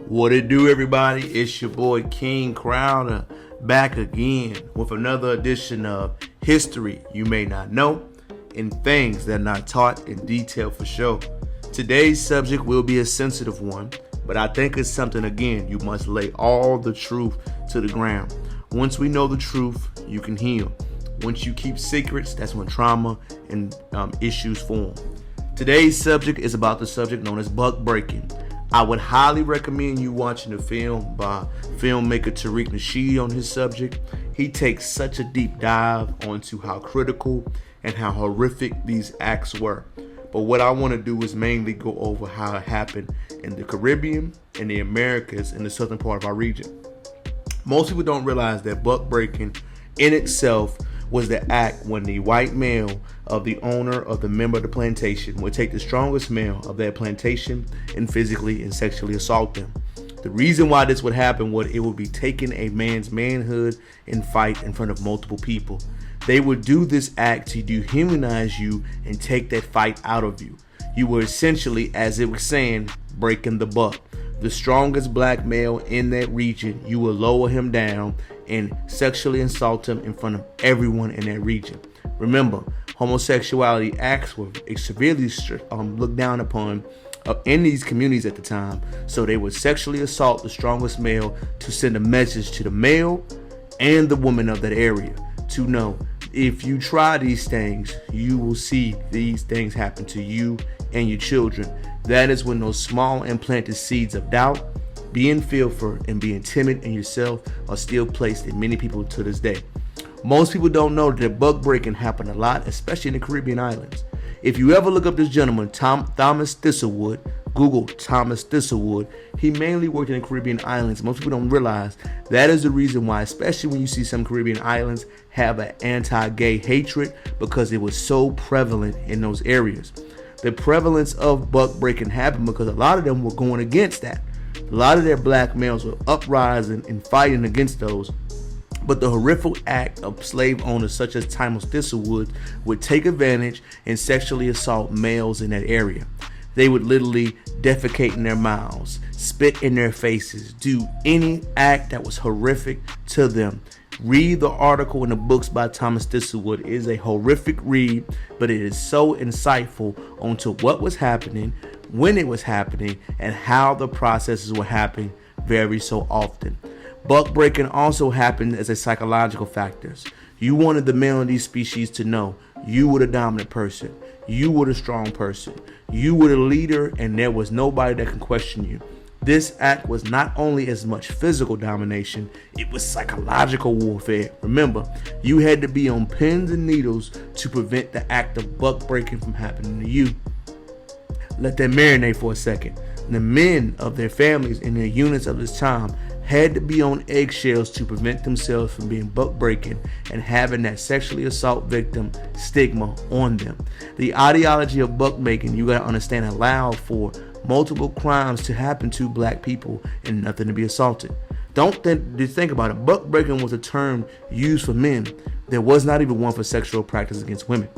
What it do, everybody? It's your boy King Crowder back again with another edition of History You May Not Know and Things That Are Not Taught in Detail for Sure. Today's subject will be a sensitive one, but I think it's something, again, you must lay all the truth to the ground. Once we know the truth, you can heal. Once you keep secrets, that's when trauma and issues form. Today's subject is about the subject known as buck breaking. I would highly recommend you watching the film by filmmaker Tariq Nasheed on his subject. He takes such a deep dive onto how critical and how horrific these acts were. But what I want to do is mainly go over how it happened in the Caribbean and the Americas in the southern part of our region. Most people don't realize that buck breaking in itself was the act when the white male of the owner of the member of the plantation would take the strongest male of that plantation and physically and sexually assault them. The reason why this would happen was it would be taking a man's manhood and fight in front of multiple people. They would do this act to dehumanize you and take that fight out of you. You were essentially, as it was saying, breaking the buck. The strongest black male in that region, you will lower him down and sexually assault him in front of everyone in that region. Remember, homosexuality acts were severely looked down upon in these communities at the time, so they would sexually assault the strongest male to send a message to the male and the woman of that area to know, if you try these things, you will see these things happen to you and your children. That is when those small implanted seeds of doubt, being fearful, and being timid in yourself are still placed in many people to this day. Most people don't know that buck breaking happened a lot, especially in the Caribbean islands. If you ever look up this gentleman, Thomas Thistlewood, Google Thomas Thistlewood, he mainly worked in the Caribbean islands. Most people don't realize that is the reason why, especially when you see some Caribbean islands have an anti-gay hatred, because it was so prevalent in those areas. The prevalence of buck breaking happened because a lot of them were going against that. A lot of their black males were uprising and fighting against those. But the horrific act of slave owners such as Thomas Thistlewood would take advantage and sexually assault males in that area. They would literally defecate in their mouths, spit in their faces, do any act that was horrific to them. Read the article in the books by Thomas Thistlewood. It is a horrific read, but it is so insightful onto what was happening, when it was happening, and how the processes were happening very so often. Buck breaking also happened as a psychological factor. You wanted the male in these species to know you were the dominant person, you were the strong person, you were the leader, and there was nobody that can question you. This act was not only as much physical domination, it was psychological warfare. Remember, you had to be on pins and needles to prevent the act of buck breaking from happening to you. Let that marinate for a second. The men of their families and their units of this time had to be on eggshells to prevent themselves from being buck breaking and having that sexually assault victim stigma on them. The ideology of buck making, you gotta understand, allowed for multiple crimes to happen to black people and nothing to be assaulted. Don't think about it. Buck breaking was a term used for men. There was not even one for sexual practice against women.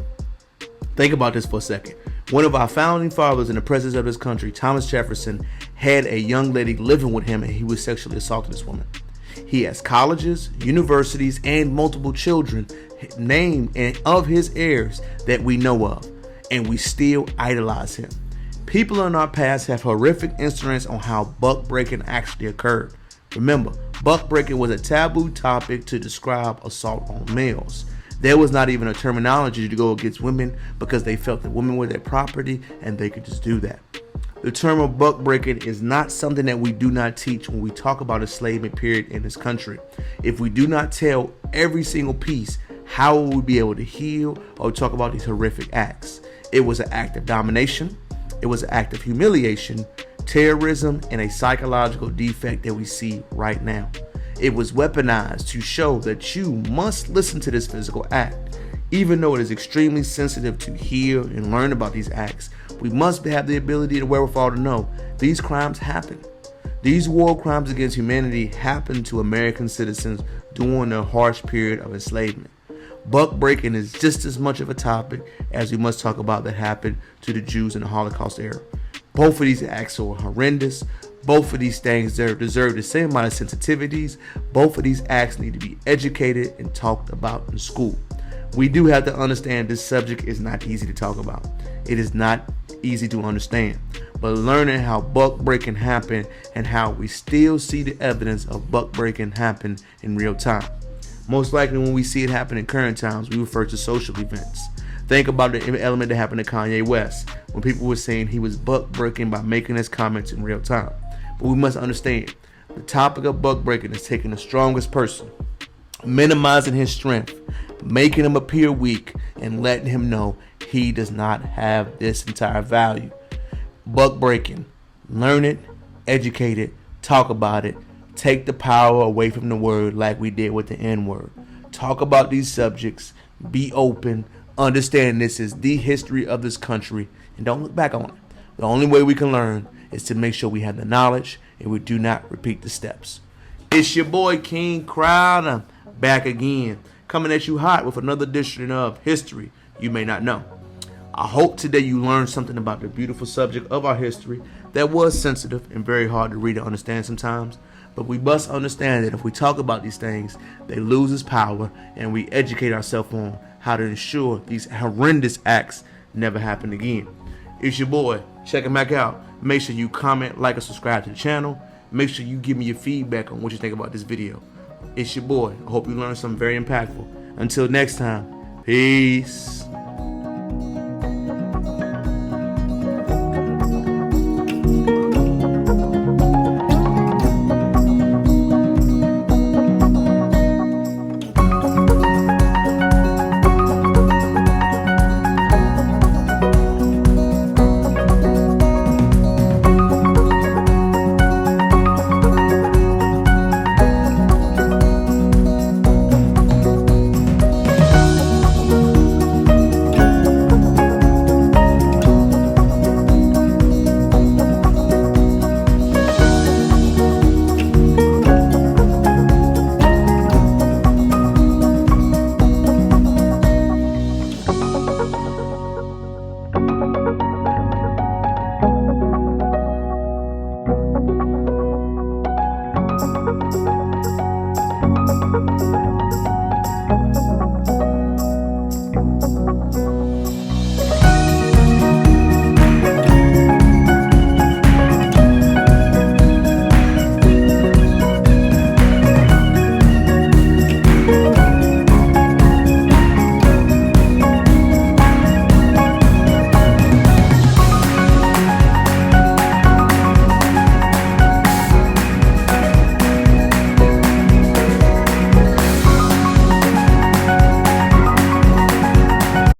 Think about this for a second. One of our founding fathers in the presidents of this country, Thomas Jefferson, had a young lady living with him and he was sexually assaulting this woman. He has colleges, universities, and multiple children named and of his heirs that we know of, and we still idolize him. People in our past have horrific incidents on how buck breaking actually occurred. Remember, buck breaking was a taboo topic to describe assault on males. There was not even a terminology to go against women because they felt that women were their property and they could just do that. The term of buck breaking is not something that we do not teach when we talk about enslavement period in this country. If we do not tell every single piece, how will we be able to heal or talk about these horrific acts? It was an act of domination. It was an act of humiliation, terrorism, and a psychological defect that we see right now. It was weaponized to show that you must listen to this physical act. Even though it is extremely sensitive to hear and learn about these acts, we must have the ability and wherewithal to know these crimes happen. These war crimes against humanity happened to American citizens during the harsh period of enslavement. Buck breaking is just as much of a topic as we must talk about that happened to the Jews in the Holocaust era. Both of these acts are horrendous. Both of these things deserve the same amount of sensitivities. Both of these acts need to be educated and talked about in school. We do have to understand this subject is not easy to talk about. It is not easy to understand. But learning how buck breaking happened and how we still see the evidence of buck breaking happen in real time. Most likely when we see it happen in current times, we refer to social events. Think about the element that happened to Kanye West when people were saying he was buck breaking by making his comments in real time. But we must understand, the topic of buck breaking is taking the strongest person, minimizing his strength, making him appear weak, and letting him know he does not have this entire value. Buck breaking, learn it, educate it, talk about it, take the power away from the word like we did with the N-word. Talk about these subjects, be open, understand this is the history of this country, and don't look back on it. The only way we can learn is to make sure we have the knowledge and we do not repeat the steps. It's your boy King Crowder back again, coming at you hot with another edition of History You May Not Know. I hope today you learned something about the beautiful subject of our history that was sensitive and very hard to read and understand sometimes. But we must understand that if we talk about these things, they lose its power, and we educate ourselves on how to ensure these horrendous acts never happen again. It's your boy. Check him back out. Make sure you comment, like, and subscribe to the channel. Make sure you give me your feedback on what you think about this video. It's your boy. I hope you learned something very impactful. Until next time, peace.